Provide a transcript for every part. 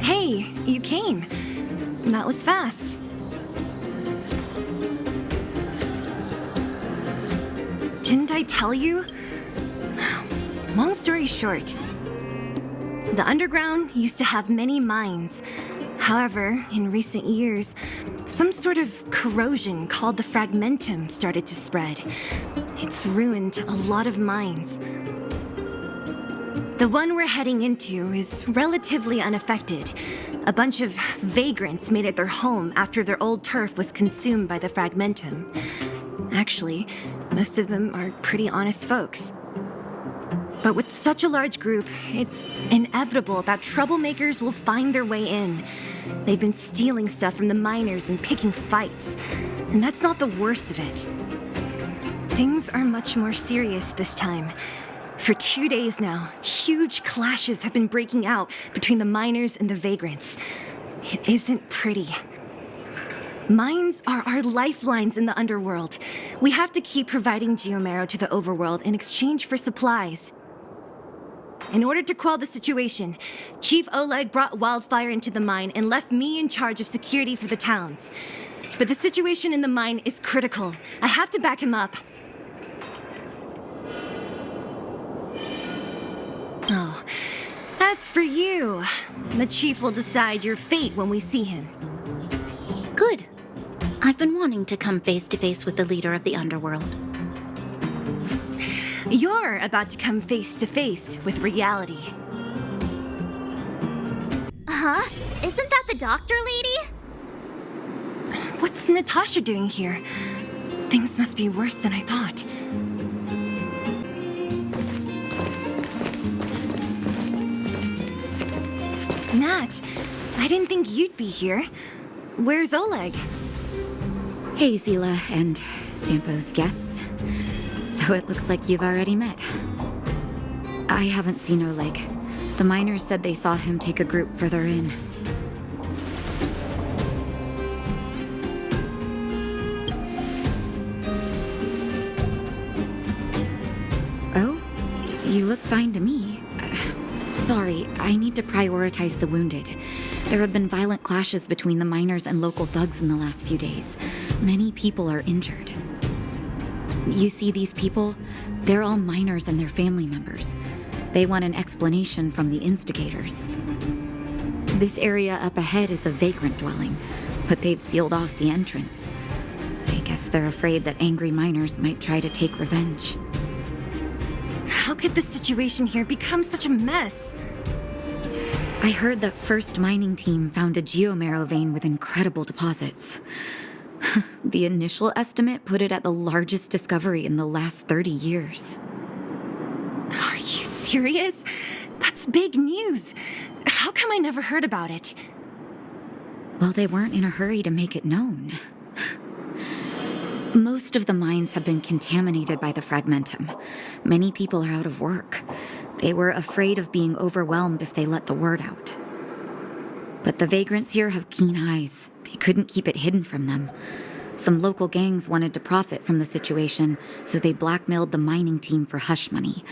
Hey, you came. That was fast. Didn't I tell you? Long story short, the underground used to have many mines. However, in recent years, some sort of corrosion called the fragmentum started to spread. It's ruined a lot of mines. The one we're heading into is relatively unaffected. A bunch of vagrants made it their home after their old turf was consumed by the fragmentum. Actually, most of them are pretty honest folks. But with such a large group, it's inevitable that troublemakers will find their way in. They've been stealing stuff from the miners and picking fights. And that's not the worst of it. Things are much more serious this time. For 2 days now, huge clashes have been breaking out between the miners and the vagrants. It isn't pretty. Mines are our lifelines in the underworld. We have to keep providing geomarrow to the overworld in exchange for supplies. In order to quell the situation, Chief Oleg brought wildfire into the mine and left me in charge of security for the towns. But the situation in the mine is critical. I have to back him up. Oh, as for you, the Chief will decide your fate when we see him. Good. I've been wanting to come face to face with the leader of the underworld. You're about to come face to face with reality. Huh? Isn't that the doctor lady? What's Natasha doing here? Things must be worse than I thought. Nat, I didn't think you'd be here. Where's Oleg? Hey, Zila and Sampo's guests. So it looks like you've already met. I haven't seen Oleg. The miners said they saw him take a group further in. Oh? You look fine to me. Sorry, I need to prioritize the wounded. There have been violent clashes between the miners and local thugs in the last few days. Many people are injured. You see these people? They're all miners and their family members. They want an explanation from the instigators. This area up ahead is a vagrant dwelling, but they've sealed off the entrance. I guess they're afraid that angry miners might try to take revenge. How could the situation here become such a mess? I heard that First Mining Team found a geomarrow vein with incredible deposits. The initial estimate put it at the largest discovery in the last 30 years. Are you serious? That's big news. How come I never heard about it? Well, they weren't in a hurry to make it known. Most of the mines have been contaminated by the fragmentum. Many people are out of work. They were afraid of being overwhelmed if they let the word out. But the vagrants here have keen eyes. They couldn't keep it hidden from them. Some local gangs wanted to profit from the situation, so they blackmailed the mining team for hush money.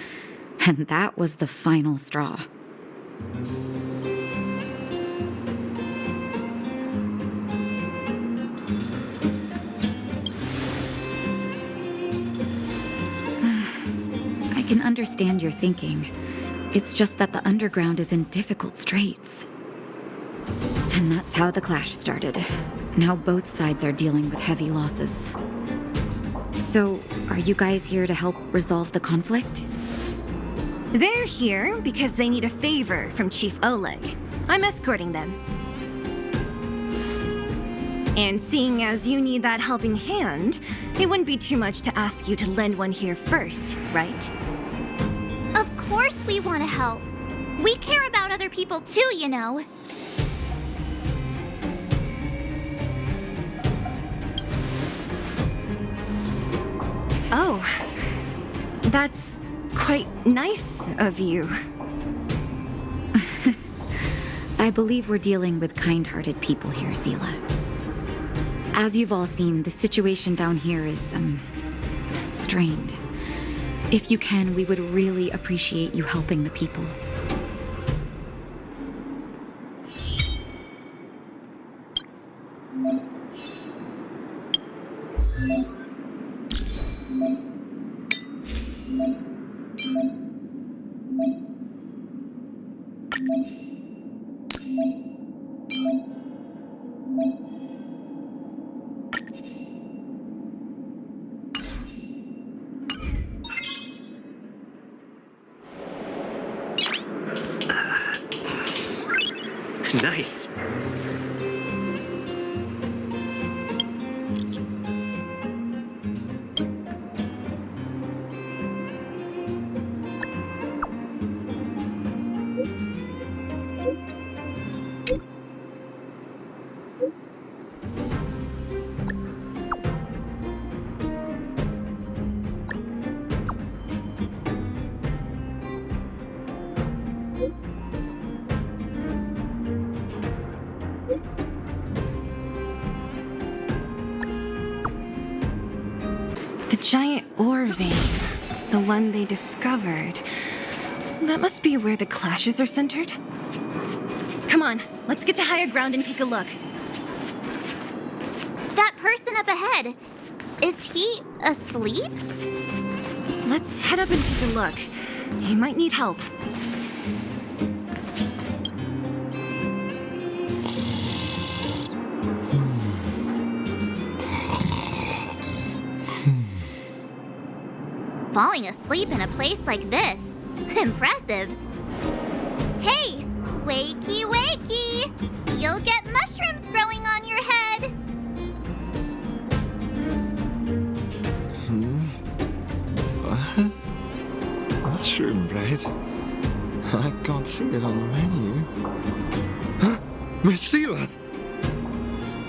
And that was the final straw. I can understand your thinking. It's just that the underground is in difficult straits. And that's how the clash started. Now both sides are dealing with heavy losses. So, are you guys here to help resolve the conflict? They're here because they need a favor from Chief Oleg. I'm escorting them. And seeing as you need that helping hand, it wouldn't be too much to ask you to lend one here first, right? Of course we want to help. We care about other people too, you know. Oh, that's quite nice of you. I believe we're dealing with kind-hearted people here, Zila. As you've all seen, the situation down here is, strained. If you can, we would really appreciate you helping the people. Nice. The giant ore vein. The one they discovered. That must be where the clashes are centered. Come on, let's get to higher ground and take a look. That person up ahead, is he asleep? Let's head up and take a look. He might need help. Falling asleep in a place like this. Impressive. Hey, wakey wakey! You'll get mushrooms growing on your head. What? Mushroom bread? I can't see it on the menu. Huh? Miss Seela!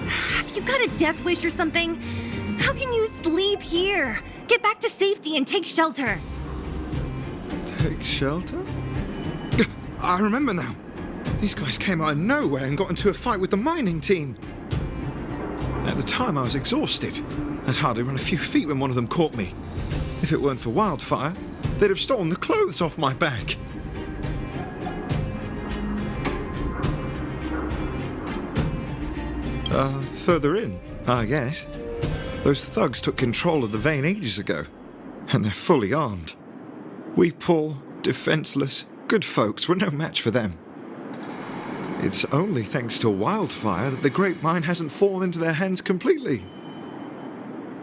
Have you got a death wish or something? How can you sleep here? Get back to safety and take shelter. Take shelter? I remember now. These guys came out of nowhere and got into a fight with the mining team. At the time, I was exhausted. I'd hardly run a few feet when one of them caught me. If it weren't for Wildfire, they'd have stolen the clothes off my back. Further in, I guess. Those thugs took control of the vein ages ago, and they're fully armed. We poor, defenseless, good folks were no match for them. It's only thanks to Wildfire that the Great Mine hasn't fallen into their hands completely.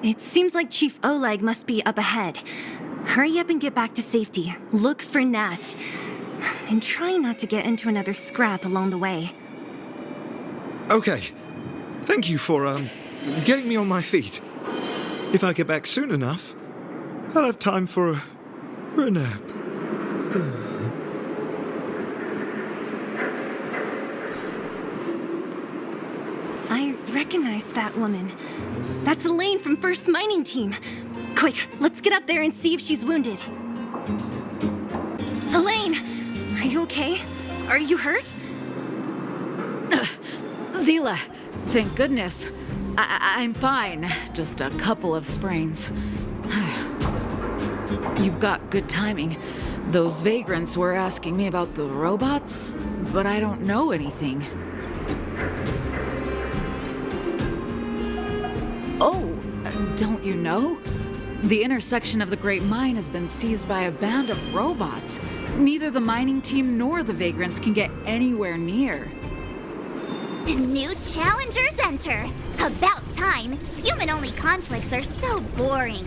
It seems like Chief Oleg must be up ahead. Hurry up and get back to safety. Look for Nat. And try not to get into another scrap along the way. Okay. Thank you for, getting me on my feet. If I get back soon enough, I'll have time for a nap. I recognize that woman. That's Elaine from First Mining Team. Quick, let's get up there and see if she's wounded. Elaine, are you okay? Are you hurt? Seela, thank goodness. I'm fine. Just a couple of sprains. You've got good timing. Those vagrants were asking me about the robots, but I don't know anything. Oh, don't you know? The intersection of the Great Mine has been seized by a band of robots. Neither the mining team nor the vagrants can get anywhere near. New challengers enter. About time. Human-only conflicts are so boring.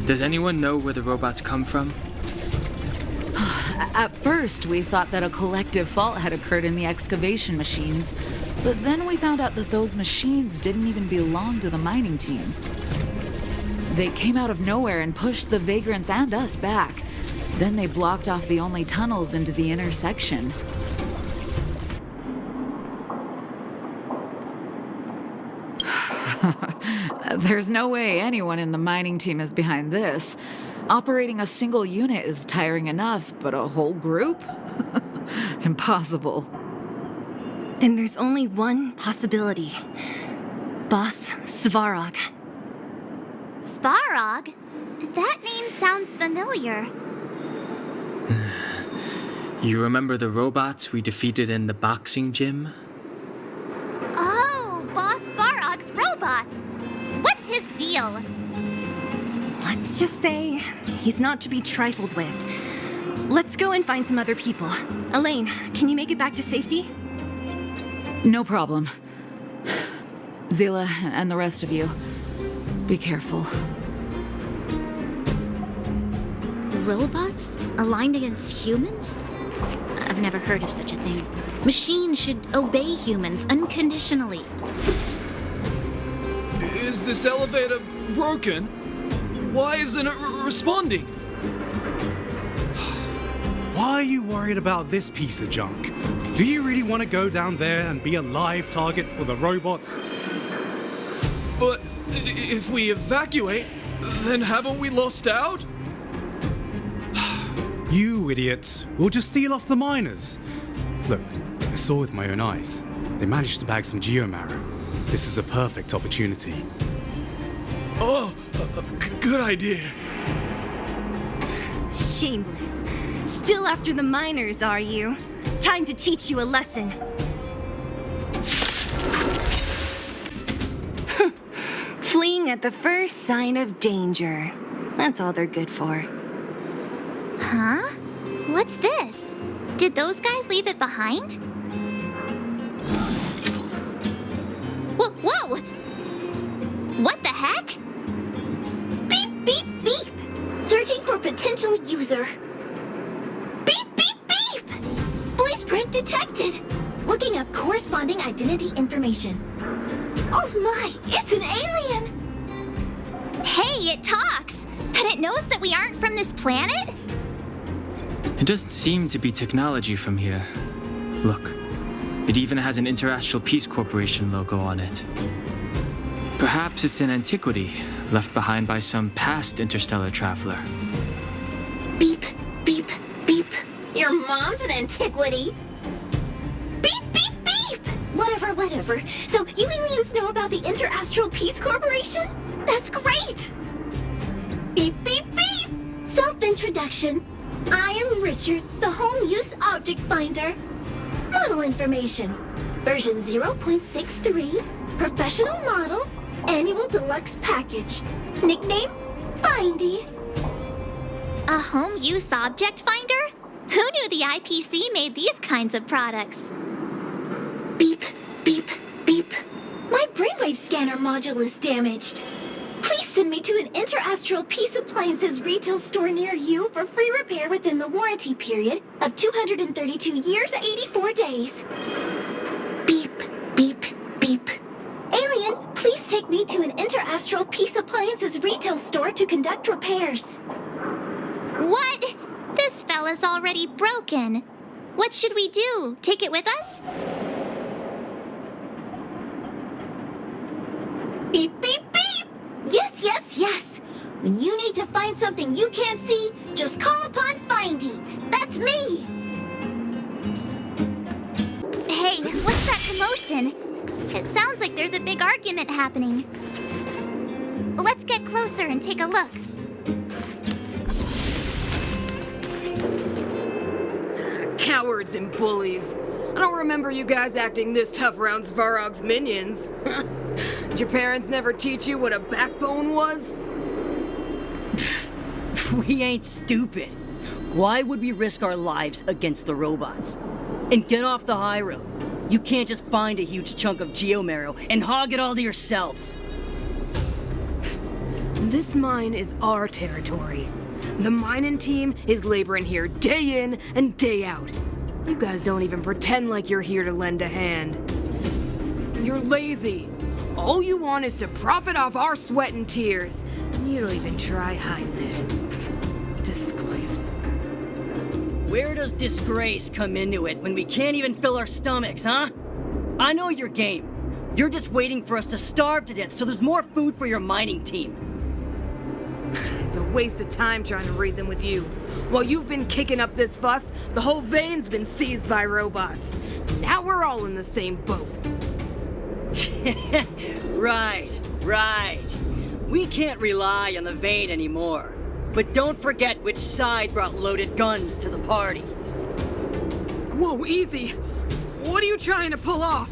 Does anyone know where the robots come from? At first, we thought that a collective fault had occurred in the excavation machines, but then we found out that those machines didn't even belong to the mining team. They came out of nowhere and pushed the vagrants and us back. Then they blocked off the only tunnels into the intersection. There's no way anyone in the mining team is behind this. Operating a single unit is tiring enough, but a whole group? Impossible. Then there's only one possibility. Boss Svarog. Svarog? That name sounds familiar. You remember the robots we defeated in the boxing gym? Oh, Boss What's his deal? Let's just say he's not to be trifled with. Let's go and find some other people. Elaine, can you make it back to safety? No problem. Zila and the rest of you, be careful. Robots? Aligned against humans? I've never heard of such a thing. Machines should obey humans unconditionally. Is this elevator broken? Why isn't it responding? Why are you worried about this piece of junk? Do you really want to go down there and be a live target for the robots? But if we evacuate, then haven't we lost out? You idiots. We'll just steal off the miners. Look, I saw with my own eyes. They managed to bag some geomarrow. This is a perfect opportunity. Oh, good idea. Shameless. Still after the miners, are you? Time to teach you a lesson. Fleeing at the first sign of danger. That's all they're good for. Huh? What's this? Did those guys leave it behind? Whoa! What the heck? Beep, beep, beep! Searching for potential user. Beep, beep, beep! Voice print detected. Looking up corresponding identity information. Oh my, it's an alien! Hey, it talks! And it knows that we aren't from this planet? It doesn't seem to be technology from here. Look, it even has an Interastral Peace Corporation logo on it. Perhaps it's an antiquity left behind by some past interstellar traveler. Beep, beep, beep. Your mom's an antiquity. Beep, beep, beep! Whatever. So you aliens know about the Interastral Peace Corporation? That's great! Beep, beep, beep! Self-introduction. I am Richard, the Home Use Object Finder. Model information. Version 0.63. Professional model. Annual deluxe package. Nickname? Findy. A home use object finder? Who knew the IPC made these kinds of products? Beep, beep, beep. My brainwave scanner module is damaged. Please send me to an Interastral Peace Appliances retail store near you for free repair within the warranty period of 232 years, 84 days. Beep, beep, beep. Alien, please take me to an Interastral Peace Appliances retail store to conduct repairs. What? This fella's already broken. What should we do? Take it with us? Beep, beep, beep! Yes! When you need to find something you can't see, just call upon Findy. That's me! Hey, what's that commotion? It sounds like there's a big argument happening. Let's get closer and take a look. Cowards and bullies. I don't remember you guys acting this tough around Svarog's minions. Did your parents never teach you what a backbone was? We ain't stupid. Why would we risk our lives against the robots? And get off the high road. You can't just find a huge chunk of geomarrow and hog it all to yourselves. This mine is our territory. The mining team is laboring here day in and day out. You guys don't even pretend like you're here to lend a hand. You're lazy. All you want is to profit off our sweat and tears. You don't even try hiding it. Disgraceful. Where does disgrace come into it when we can't even fill our stomachs, huh? I know your game. You're just waiting for us to starve to death so there's more food for your mining team. It's a waste of time trying to reason with you. While you've been kicking up this fuss, the whole vein's been seized by robots. Now we're all in the same boat. Right. We can't rely on the vein anymore. But don't forget which side brought loaded guns to the party. Whoa, easy. What are you trying to pull off?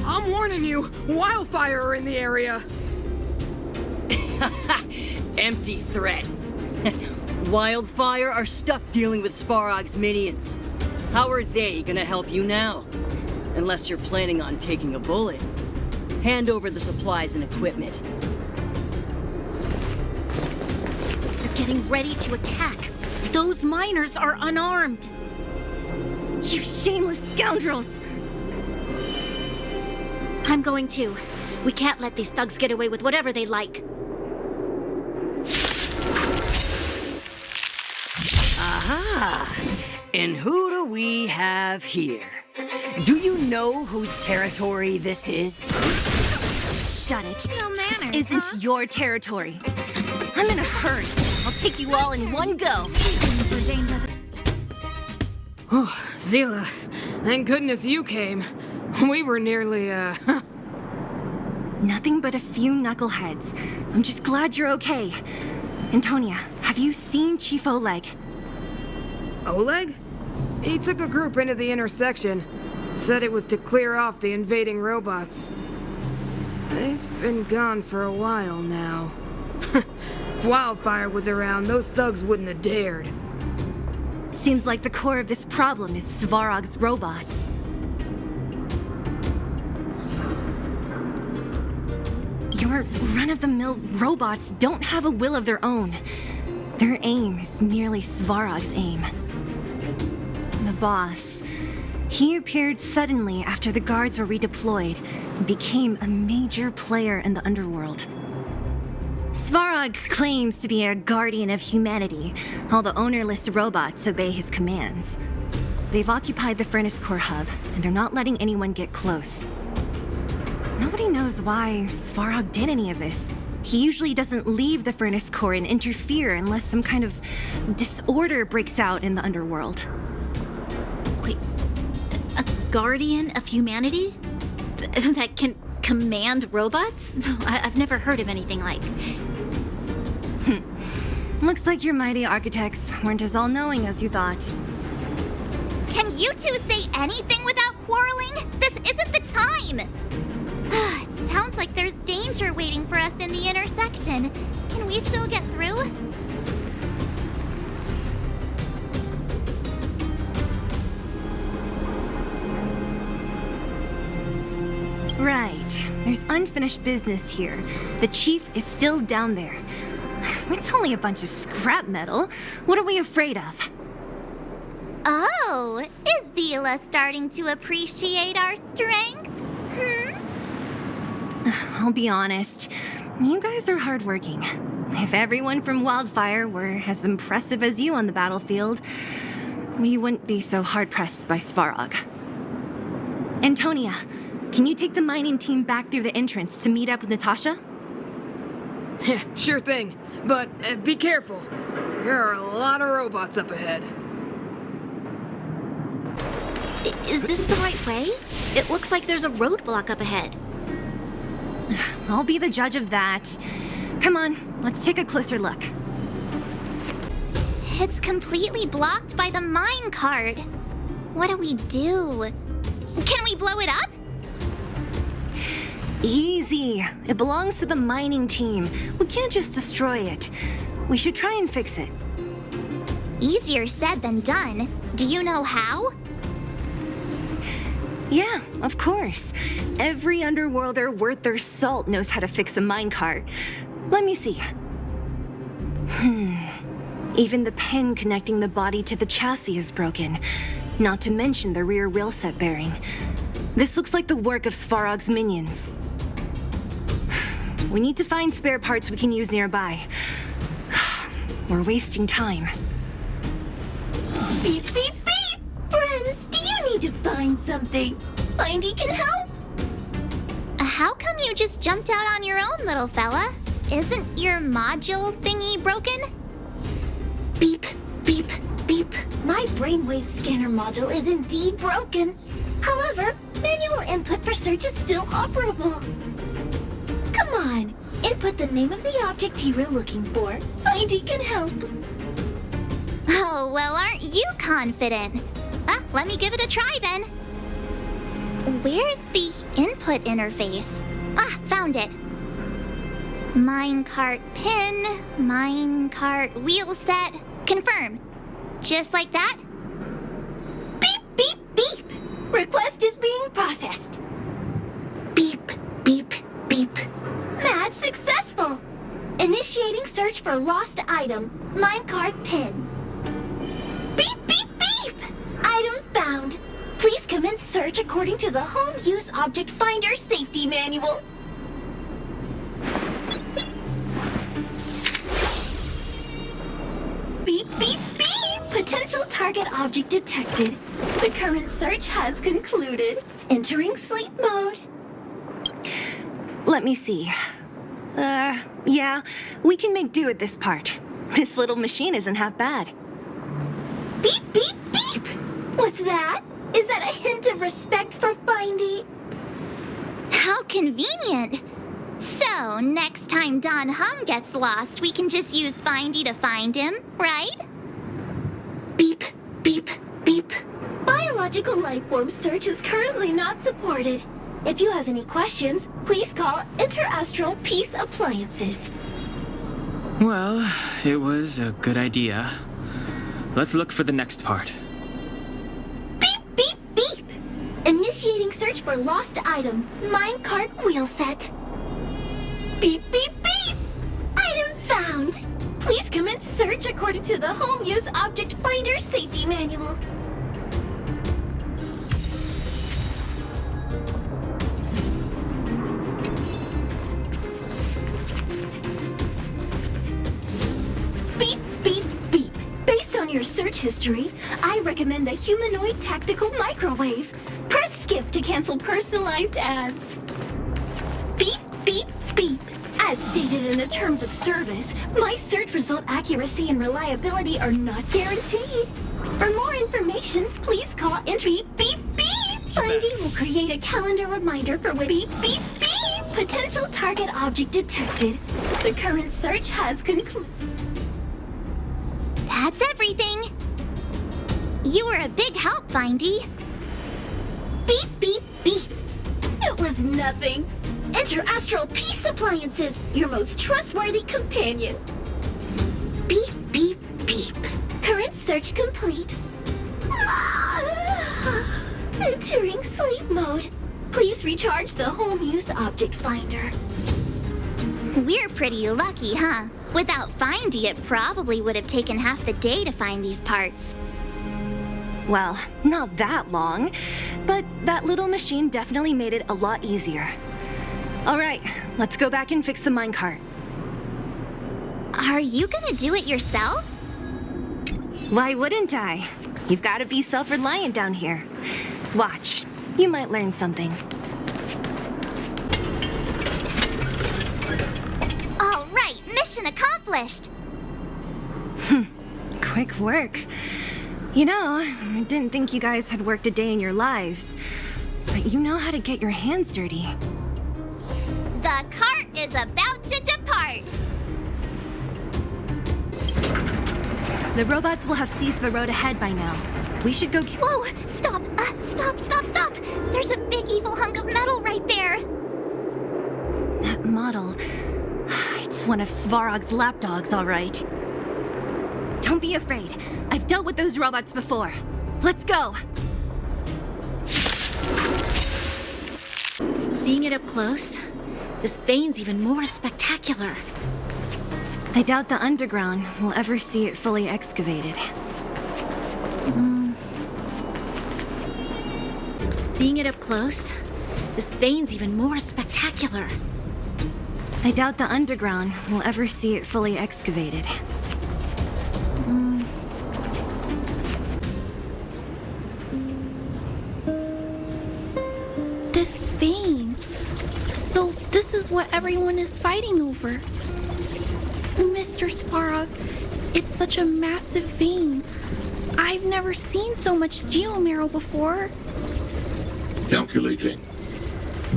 I'm warning you, wildfire are in the area. Empty threat. Wildfire are stuck dealing with Svarog's minions. How are they gonna help you now? Unless you're planning on taking a bullet. Hand over the supplies and equipment. They're getting ready to attack. Those miners are unarmed. You shameless scoundrels! I'm going too. We can't let these thugs get away with whatever they like. Aha! And who do we have here? Do you know whose territory this is? Shut it. No manners, This isn't huh? your territory. I'm in a hurry. I'll take you all in one go. Zila, thank goodness you came. We were nearly, Nothing but a few knuckleheads. I'm just glad you're okay. Antonia, have you seen Chief Oleg? Oleg? He took a group into the intersection. Said it was to clear off the invading robots. They've been gone for a while now. If Wildfire was around, those thugs wouldn't have dared. Seems like the core of this problem is Svarog's robots. Your run-of-the-mill robots don't have a will of their own. Their aim is merely Svarog's aim. The boss. He appeared suddenly after the guards were redeployed and became a major player in the underworld. Svarog claims to be a guardian of humanity, while the ownerless robots obey his commands. They've occupied the Furnace Core hub, and they're not letting anyone get close. Nobody knows why Svarog did any of this. He usually doesn't leave the Furnace Core and interfere unless some kind of disorder breaks out in the underworld. Wait, a guardian of humanity? That can command robots? I've never heard of anything like. Looks like your mighty architects weren't as all-knowing as you thought. Can you two say anything without quarreling? This isn't the time! It sounds like there's danger waiting for us in the intersection. Can we still get through? Right. There's unfinished business here. The chief is still down there. It's only a bunch of scrap metal. What are we afraid of? Oh, is Zila starting to appreciate our strength? I'll be honest. You guys are hardworking. If everyone from Wildfire were as impressive as you on the battlefield, we wouldn't be so hard-pressed by Svarog. Antonia, can you take the mining team back through the entrance to meet up with Natasha? Sure thing, but be careful. There are a lot of robots up ahead. Is this the right way? It looks like there's a roadblock up ahead. I'll be the judge of that. Come on, let's take a closer look. It's completely blocked by the mine cart. What do we do? Can we blow it up? Easy. It belongs to the mining team. We can't just destroy it. We should try and fix it. Easier said than done. Do you know how? Yeah, of course. Every underworlder worth their salt knows how to fix a minecart. Let me see. Even the pin connecting the body to the chassis is broken. Not to mention the rear wheel set bearing. This looks like the work of Svarog's minions. We need to find spare parts we can use nearby. We're wasting time. Beep, beep, beep! Friends, do you need to find something? Findy can help? How come you just jumped out on your own, little fella? Isn't your module thingy broken? Beep, beep, beep. My brainwave scanner module is indeed broken. However, manual input for search is still operable. Come on, input the name of the object you were looking for. Findy can help. Oh, well, aren't you confident? Let me give it a try then. Where's the input interface? Found it. Minecart pin, minecart wheel set. Confirm. Just like that? Beep, beep, beep! Request is being processed. Beep, beep, beep. Match successful. Initiating search for lost item, minecart pin. Beep, beep, beep! Item found. Please commence search according to the Home Use Object Finder Safety Manual. Beep, beep, beep! Potential target object detected. The current search has concluded. Entering sleep mode. Let me see. Yeah, we can make do with this part. This little machine isn't half bad. Beep, beep, beep! What's that? Is that a hint of respect for Findy? How convenient. So, next time Don Hum gets lost, we can just use Findy to find him, right? Beep, beep, beep. Biological life form search is currently not supported. If you have any questions, please call Interastral Peace Appliances. Well, it was a good idea. Let's look for the next part. Beep, beep, beep! Initiating search for lost item, minecart wheel set. Beep, beep, beep! Item found! Please commence search according to the Home Use Object Finder Safety Manual. Beep, beep, beep. Based on your search history, I recommend the humanoid tactical microwave. Press skip to cancel personalized ads. Beep, beep, beep. As stated in the terms of service, my search result accuracy and reliability are not guaranteed. For more information, please call entry beep, beep. Finding will create a calendar reminder for when beep, beep, beep. Potential target object detected. The current search has concluded. That's everything. You were a big help, Findy. Beep, beep, beep. It was nothing. Interastral Peace Appliances, your most trustworthy companion. Beep, beep, beep. Current search complete. Entering sleep mode. Please recharge the Home Use Object Finder. We're pretty lucky, huh? Without Findy, it probably would have taken half the day to find these parts. Well, not that long, but that little machine definitely made it a lot easier. All right, let's go back and fix the minecart. Are you gonna do it yourself? Why wouldn't I? You've got to be self-reliant down here. Watch, you might learn something. All right, mission accomplished. Quick work. You know, I didn't think you guys had worked a day in your lives, but you know how to get your hands dirty. The cart is about to depart. The robots will have seized the road ahead by now. We should go. Whoa, stop, stop. There's a big evil hunk of metal right there. That model. It's one of Svarog's lapdogs, all right. Don't be afraid. I've dealt with those robots before. Let's go. Seeing it up close, this vein's even more spectacular. I doubt the underground will ever see it fully excavated. Seeing it up close, this vein's even more spectacular. I doubt the underground will ever see it fully excavated. This vein. So this is what everyone is fighting over. Mr. Svarog, it's such a massive vein. I've never seen so much geomarrow before. Calculating.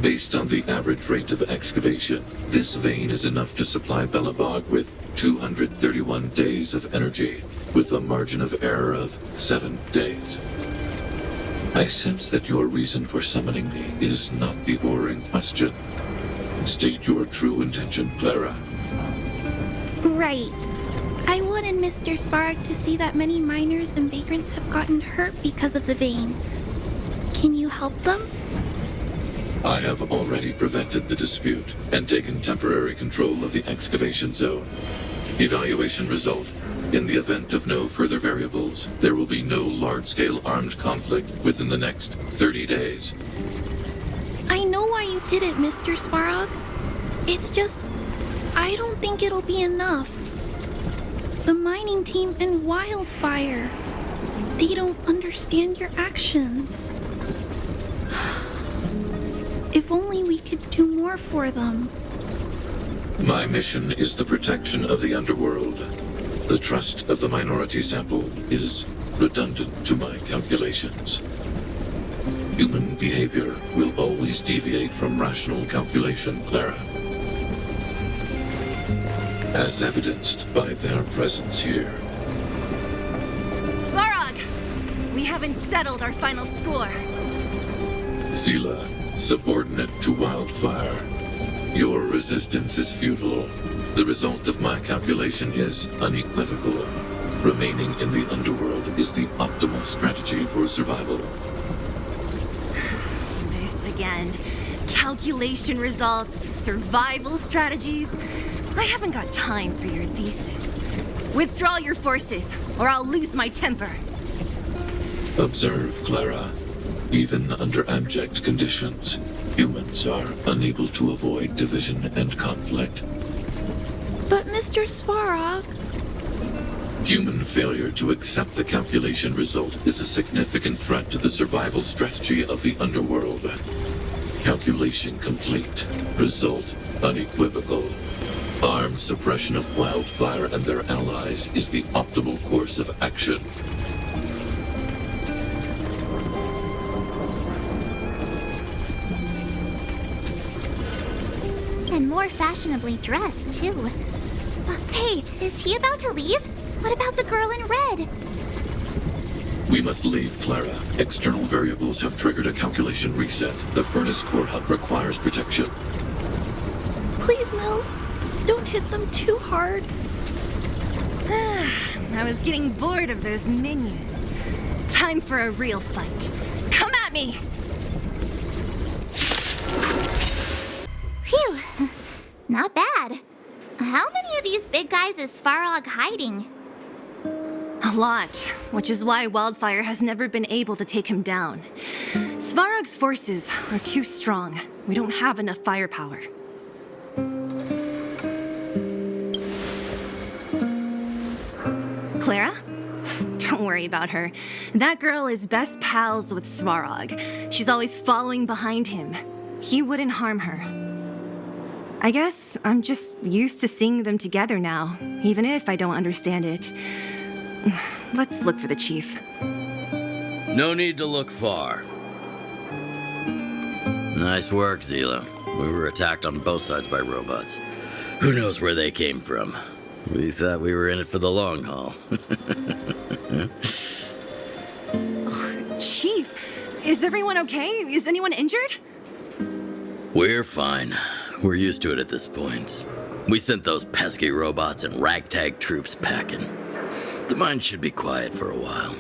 Based on the average rate of excavation, this vein is enough to supply Belobog with 231 days of energy, with a margin of error of 7 days. I sense that your reason for summoning me is not the boring question. State your true intention, Clara. Right. I wanted Mr. Svarog to see that many miners and vagrants have gotten hurt because of the vein. Can you help them? I have already prevented the dispute and taken temporary control of the excavation zone. Evaluation result. In the event of no further variables, there will be no large-scale armed conflict within the next 30 days. I know why you did it, Mr. Svarog. It's just, I don't think it'll be enough. The mining team and Wildfire, they don't understand your actions. If only we could do more for them. My mission is the protection of the underworld. The trust of the minority sample is redundant to my calculations. Human behavior will always deviate from rational calculation, Clara. As evidenced by their presence here. Svarog! We haven't settled our final score. Sela, subordinate to Wildfire. Your resistance is futile. The result of my calculation is unequivocal. Remaining in the underworld is the optimal strategy for survival. This again. Calculation results, survival strategies. I haven't got time for your thesis. Withdraw your forces, or I'll lose my temper. Observe, Clara. Even under abject conditions, humans are unable to avoid division and conflict. But Mr. Svarog... Human failure to accept the calculation result is a significant threat to the survival strategy of the underworld. Calculation complete. Result unequivocal. Armed suppression of Wildfire and their allies is the optimal course of action. And more fashionably dressed, too. Hey, is he about to leave? What about the girl in red? We must leave, Clara. External variables have triggered a calculation reset. The furnace core hub requires protection. Please, Mills, don't hit them too hard. I was getting bored of those minions. Time for a real fight. Come at me! Phew! Not bad. How many of these big guys is Svarog hiding? A lot, which is why Wildfire has never been able to take him down. Svarog's forces are too strong. We don't have enough firepower. Clara? Don't worry about her. That girl is best pals with Svarog. She's always following behind him. He wouldn't harm her. I guess I'm just used to seeing them together now, even if I don't understand it. Let's look for the chief. No need to look far. Nice work, Zila. We were attacked on both sides by robots. Who knows where they came from? We thought we were in it for the long haul. Chief, is everyone okay? Is anyone injured? We're fine. We're used to it at this point. We sent those pesky robots and ragtag troops packing. The mine should be quiet for a while.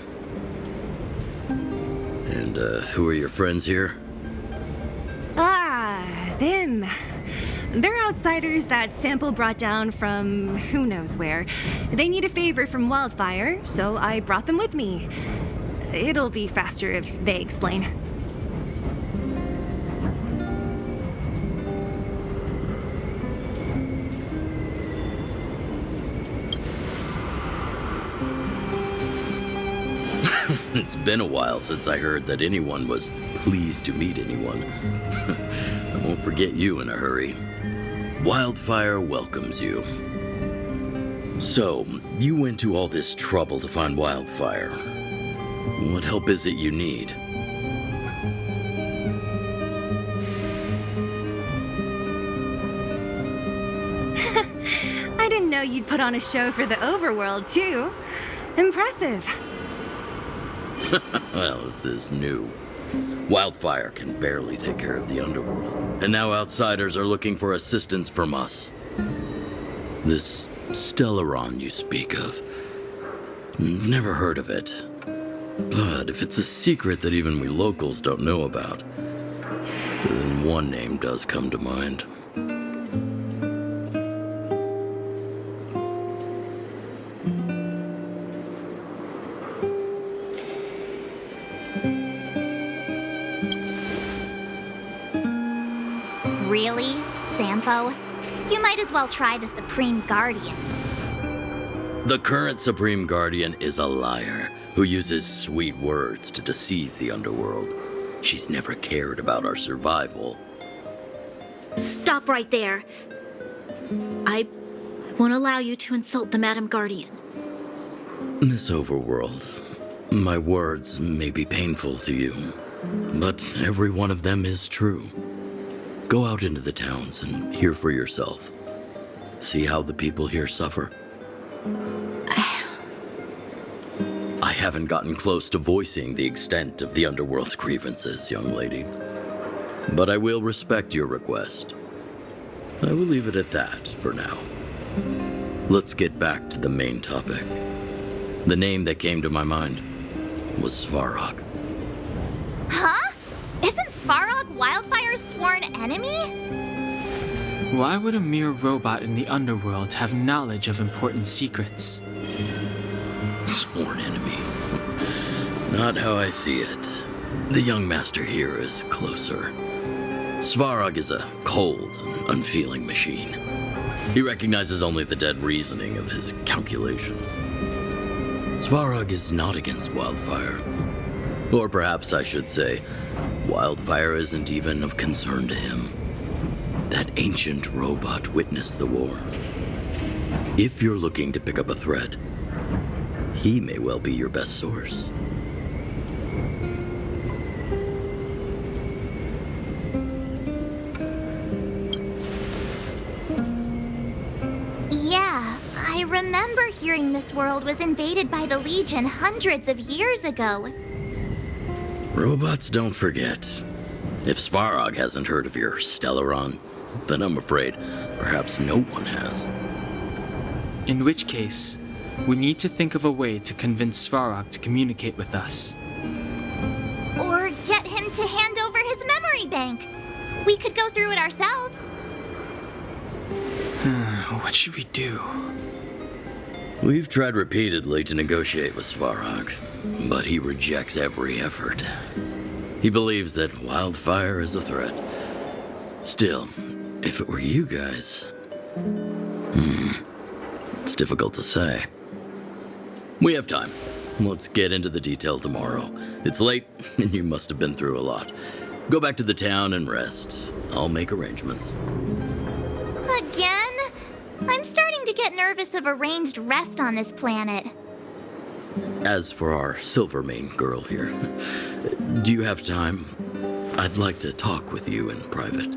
And, who are your friends here? Ah, them. They're outsiders that Sample brought down from who knows where. They need a favor from Wildfire, so I brought them with me. It'll be faster if they explain. It's been a while since I heard that anyone was pleased to meet anyone. I won't forget you in a hurry. Wildfire welcomes you. So, you went to all this trouble to find Wildfire. What help is it you need? I didn't know you'd put on a show for the overworld, too. Impressive. Well, this is new. Wildfire can barely take care of the underworld, and now outsiders are looking for assistance from us. This Stellaron you speak of, never heard of it. But if it's a secret that even we locals don't know about, then one name does come to mind. Really, Sampo? You might as well try the Supreme Guardian. The current Supreme Guardian is a liar who uses sweet words to deceive the underworld. She's never cared about our survival. Stop right there. I won't allow you to insult the Madam Guardian. Miss Overworld, my words may be painful to you, but every one of them is true. Go out into the towns and hear for yourself. See how the people here suffer. I haven't gotten close to voicing the extent of the underworld's grievances, young lady. But I will respect your request. I will leave it at that for now. Let's get back to the main topic. The name that came to my mind was Svarog. Huh? Isn't Svarog Wildfire's sworn enemy? Why would a mere robot in the underworld have knowledge of important secrets? Sworn enemy. Not how I see it. The young master here is closer. Svarog is a cold and unfeeling machine. He recognizes only the dead reasoning of his calculations. Svarog is not against Wildfire. Or perhaps I should say, Wildfire isn't even of concern to him. That ancient robot witnessed the war. If you're looking to pick up a thread, he may well be your best source. Yeah, I remember hearing this world was invaded by the Legion hundreds of years ago. Robots don't forget. If Svarog hasn't heard of your Stellaron, then I'm afraid perhaps no one has. In which case, we need to think of a way to convince Svarog to communicate with us. Or get him to hand over his memory bank. We could go through it ourselves. What should we do? We've tried repeatedly to negotiate with Svarog, but he rejects every effort. He believes that Wildfire is a threat. Still, if it were you guys... it's difficult to say. We have time. Let's get into the details tomorrow. It's late, and you must have been through a lot. Go back to the town and rest. I'll make arrangements. Again? I'm starting to get nervous of arranged rest on this planet. As for our Silvermane girl here, do you have time? I'd like to talk with you in private.